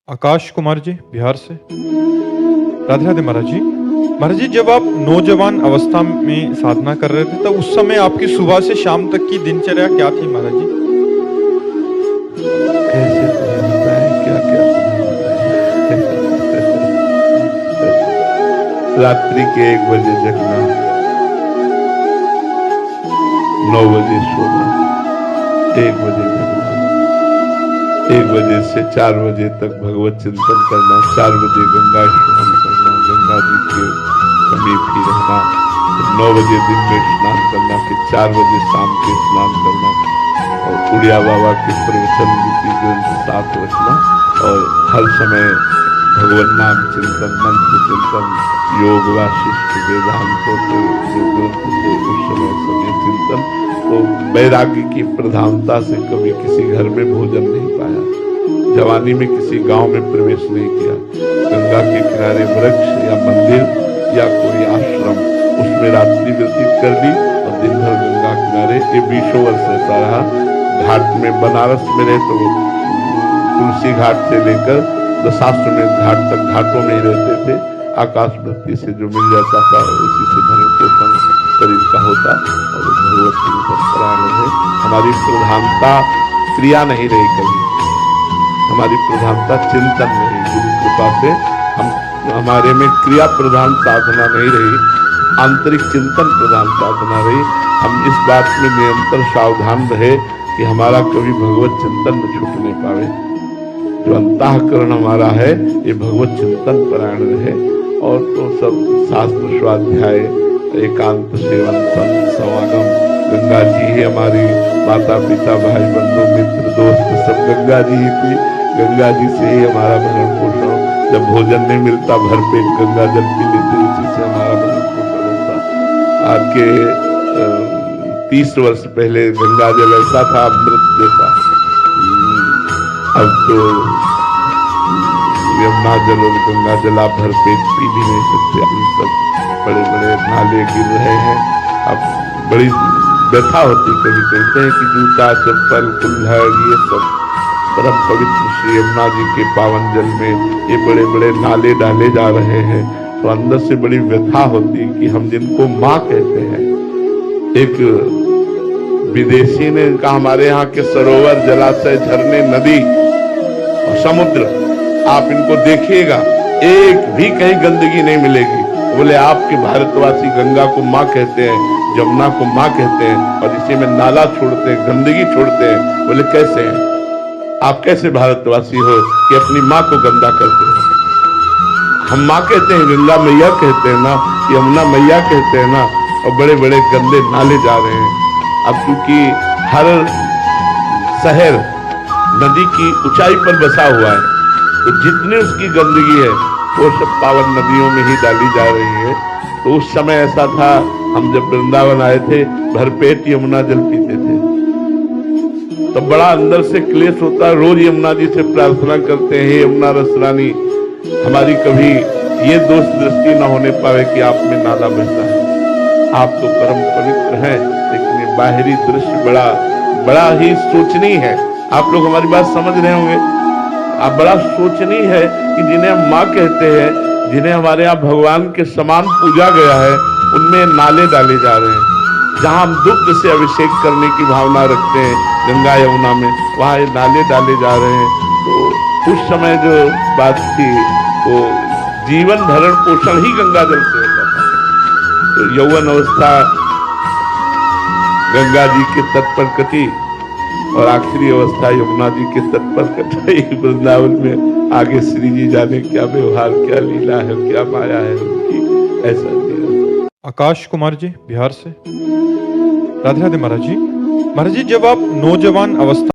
आकाश कुमार जी, बिहार से। राधे राधे महाराज जी। महाराज जी, जब आप नौजवान अवस्था में साधना कर रहे थे, तब उस समय आपकी सुबह से शाम तक की दिनचर्या क्या थी महाराज जी? कैसे तुम्हें बताएं, क्या क्या तुम्हें बताएं। रात्रि के 1 बजे जगना, 9 बजे सोना, 1 बजे जगना, 1 बजे से 4 बजे तक भगवत चिंतन करना, 4 बजे गंगा स्नान करना, गंगा जी के समीप ही रहना, फिर 9 बजे दिन में स्नान करना, फिर 4 बजे शाम के स्नान करना और उड़िया बाबा के प्रवचन रूपी ग्रंथ साथ रखना और हर समय भगवान नाम चिंतन, मंत्र चिंतन, योग वाशिष्ठ वेदांत जो ग्रंथ थे उस समय समय चिंतन। तो वैराग्य की प्रधानता से कभी किसी घर में भोजन नहीं पाया, जवानी में किसी गांव में प्रवेश नहीं किया, गंगा के किनारे वृक्ष या मंदिर या कोई आश्रम उसमें रात्रि व्यतीत कर ली और दिन भर गंगा किनारे। ये 20 वर्ष ऐसा रहा। घाट में बनारस में रहे तो तुलसी घाट से लेकर दशाश्वमेध घाट तक घाटों में ही रहते थे। आकाश बत्ती से जो मिल जाता था उसी से भरण पोषण शरीर का होता और भगवत चिंतन परायण है। हमारी प्रधानता क्रिया नहीं रही, कभी हमारी प्रधानता चिंतन रही। गुरु कृपा से हमारे में क्रिया प्रधान साधना नहीं रही, आंतरिक चिंतन प्रधान साधना रही। हम इस बात में निरंतर सावधान रहे कि हमारा कभी भगवत चिंतन न छूट नहीं पावे। जो अंतःकरण हमारा है ये भगवत चिंतन परायण रहे। और तो सब शास्त्र स्वाध्याय, एकांत सेवन, संत समागम, गंगा जी ही हमारी माता पिता भाई बंधु मित्र दोस्त सब गंगा जी ही थी। गंगा जी से ही हमारा भरण पोषण, जब भोजन नहीं मिलता भर पेट गंगा जल पी लेते, उसी से हमारा भरण पोषण होता। आज के 30 वर्ष पहले गंगा जल ऐसा था अमृत जैसा। अब तो यमुना जल और गंगा जल आप भर पेट पी भी नहीं सकते। अभी सब बड़े बड़े नाले गिर रहे हैं। अब बड़ी व्यथा होती, कभी कहते हैं कि जूता चप्पल कुल्हड़ ये सब परम पवित्र श्री यमुना जी के पावन जल में ये बड़े बड़े नाले डाले जा रहे हैं। तो अंदर से बड़ी व्यथा होती कि हम जिनको माँ कहते हैं। एक विदेशी ने कहा हमारे यहाँ के सरोवर, जलाशय, झरने, नदी और समुद्र आप इनको देखिएगा, एक भी कहीं गंदगी नहीं मिलेगी। बोले आपके भारतवासी गंगा को माँ कहते हैं, जमुना को माँ कहते हैं और इसी में नाला छोड़ते हैं, गंदगी छोड़ते हैं। बोले कैसे हैं आप, कैसे भारतवासी हो कि अपनी माँ को गंदा करते हैं? हम माँ कहते हैं, गंगा मैया कहते हैं ना, यमुना मैया कहते हैं ना, और बड़े बड़े गंदे नाले जा रहे हैं। अब क्योंकि हर शहर नदी की ऊंचाई पर बसा हुआ है तो जितनी उसकी गंदगी है वो सब पावन नदियों में ही डाली जा रही है। तो उस समय ऐसा था, हम जब वृंदावन आए थे भरपेट यमुना जल पीते थे तो बड़ा अंदर से क्लेश होता। रोज यमुना जी से प्रार्थना करते हैं, हे यमुना रसरानी हमारी कभी ये दोष दृष्टि न होने पावे कि आप में नाला बहता है। आप तो परम पवित्र हैं, लेकिन ये बाहरी दृश्य बड़ा ही सोचनीय है। आप लोग हमारी बात समझ रहे होंगे। आप बड़ा सोचनीय है कि जिन्हें हम माँ कहते हैं, जिन्हें हमारे यहाँ भगवान के समान पूजा गया है, उनमें नाले डाले जा रहे हैं। जहाँ हम दुग्ध से अभिषेक करने की भावना रखते हैं गंगा यमुना में, वहाँ ये नाले डाले जा रहे हैं। तो उस समय जो बात थी वो जीवन भरण पोषण ही गंगा जल से होता था। तो यौवन अवस्था गंगा जी के तट पर कटी और आखिरी अवस्था यमुना जी के तट पर कटाई। वृंदावन में आगे श्री जी जाने क्या व्यवहार, क्या लीला है, क्या माया है उनकी, ऐसा नहीं। आकाश कुमार जी, बिहार से। राधे राधे महाराज जी। महाराज जी, जब आप नौजवान अवस्था